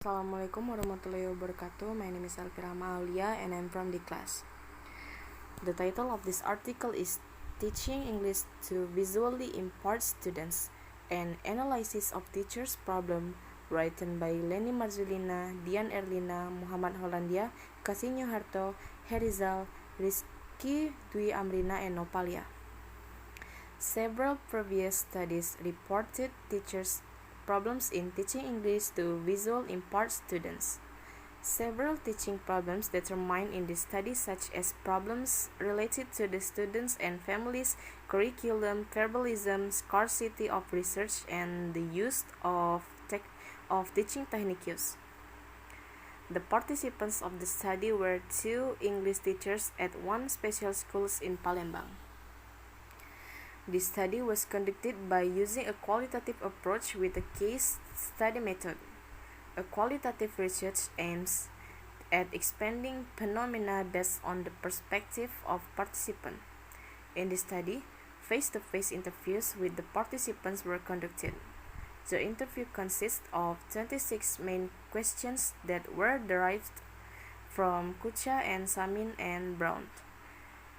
Assalamualaikum warahmatullahi wabarakatuh. My name is Alfirama Aulia and I'm from the class. The title of this article is Teaching English to Visually Impaired Students, an Analysis of Teachers' Problem, written by Leni Marzulina, Dian Erlina, Muhammad Hollandia, Kasinyo Harto, Herizal, Rizky Dwi Amrina, and Nopalia. Several previous studies reported teachers' problems in teaching English to visual impaired students. Several teaching problems determined in this study, such as problems related to the students and families, curriculum, verbalism, scarcity of research, and the use of teaching techniques. The participants of the study were 2 English teachers at 1 special schools in Palembang. This study was conducted by using a qualitative approach with a case study method. A qualitative research aims at expanding phenomena based on the perspective of participants. In this study, face-to-face interviews with the participants were conducted. The interview consists of 26 main questions that were derived from Kucha and Samin and Brown.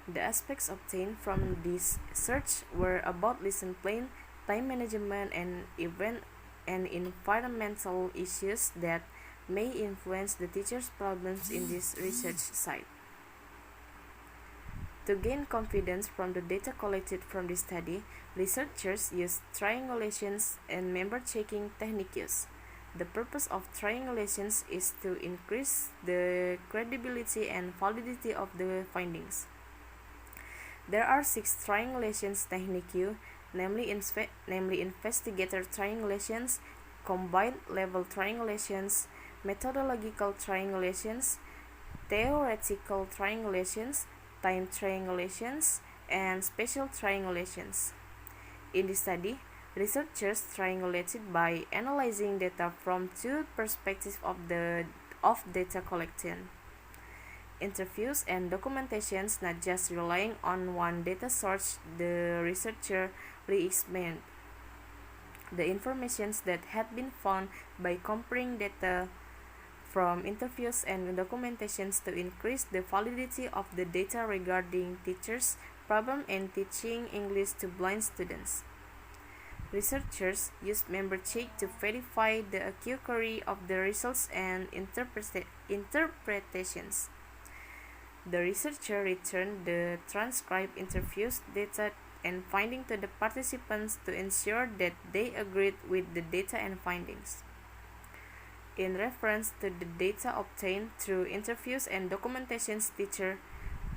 The aspects obtained from this search were about lesson plan, time management, and environmental issues that may influence the teacher's problems in this research site. To gain confidence from the data collected from this study, researchers used triangulations and member-checking techniques. The purpose of triangulations is to increase the credibility and validity of the findings. There are 6 triangulation techniques, namely investigator triangulations, combined level triangulations, methodological triangulations, theoretical triangulations, time triangulations, and spatial triangulations. In this study, researchers triangulated by analyzing data from 2 perspectives of data collected. Interviews and documentations, not just relying on one data source, the researcher re-examined the information that had been found by comparing data from interviews and documentations to increase the validity of the data regarding teachers' problem in teaching English to blind students. Researchers used member check to verify the accuracy of the results and interpretations. The researcher returned the transcribed interviews data and findings to the participants to ensure that they agreed with the data and findings. In reference to the data obtained through interviews and documentations, teacher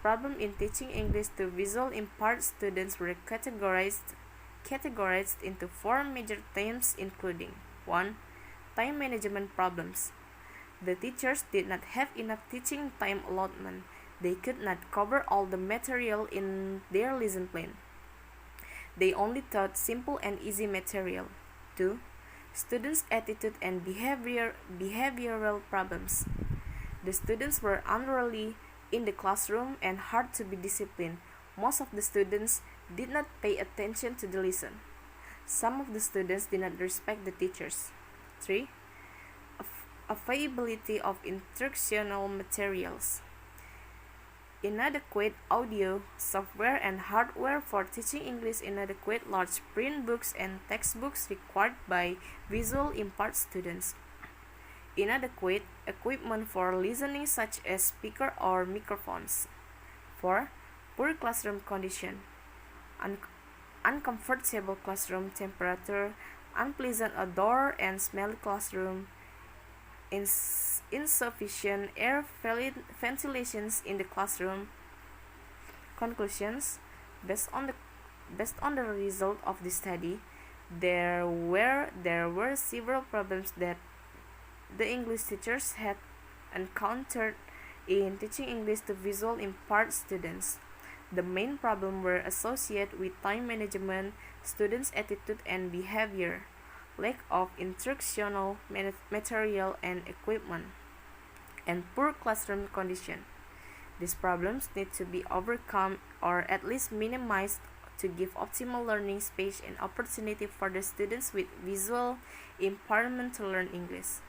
problems in teaching English to visual impaired students were categorized into 4 major themes, including 1. Time management problems. The teachers did not have enough teaching time allotment. They could not cover all the material in their lesson plan. They only taught simple and easy material. 2. Students' attitude and behavioral problems. The students were unruly in the classroom and hard to be disciplined. Most of the students did not pay attention to the lesson. Some of the students did not respect the teachers. 3. Availability of instructional materials. Inadequate audio, software, and hardware for teaching English. Inadequate large print books and textbooks required by visual impaired students. Inadequate equipment for listening, such as speaker or microphones. 4. Poor classroom condition. Uncomfortable classroom temperature, unpleasant odor and smelly classroom, insufficient air ventilations in the classroom. Conclusions: based on the result of the study, there were several problems that the English teachers had encountered in teaching English to visual impaired students. The main problems were associated with time management, students' attitude and behavior, lack of instructional material and equipment, and poor classroom condition. These problems need to be overcome or at least minimized to give optimal learning space and opportunity for the students with visual impairment to learn English.